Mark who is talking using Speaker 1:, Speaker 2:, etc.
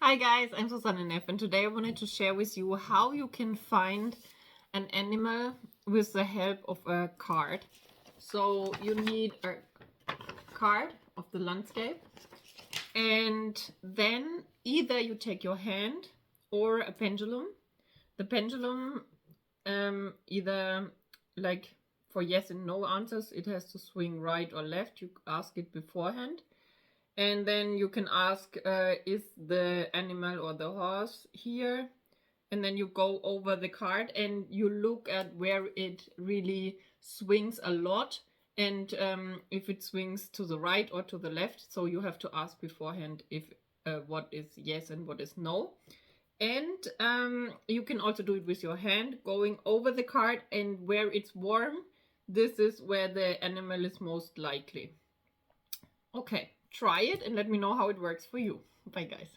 Speaker 1: Hi guys, I'm Susanne and Neff, and today I wanted to share with you how you can find an animal with the help of a card. So you need a card of the landscape, and then either you take your hand or a pendulum. The pendulum, either like for yes and no answers, it has to swing right or left. You ask it beforehand. And then you can ask, is the animal or the horse here? And then you go over the card and you look at where it really swings a lot. And if it swings to the right or to the left. So you have to ask beforehand if what is yes and what is no. And you can also do it with your hand, going over the card, and where it's warm, this is where the animal is most likely. Okay, try it and let me know how it works for you. Bye guys.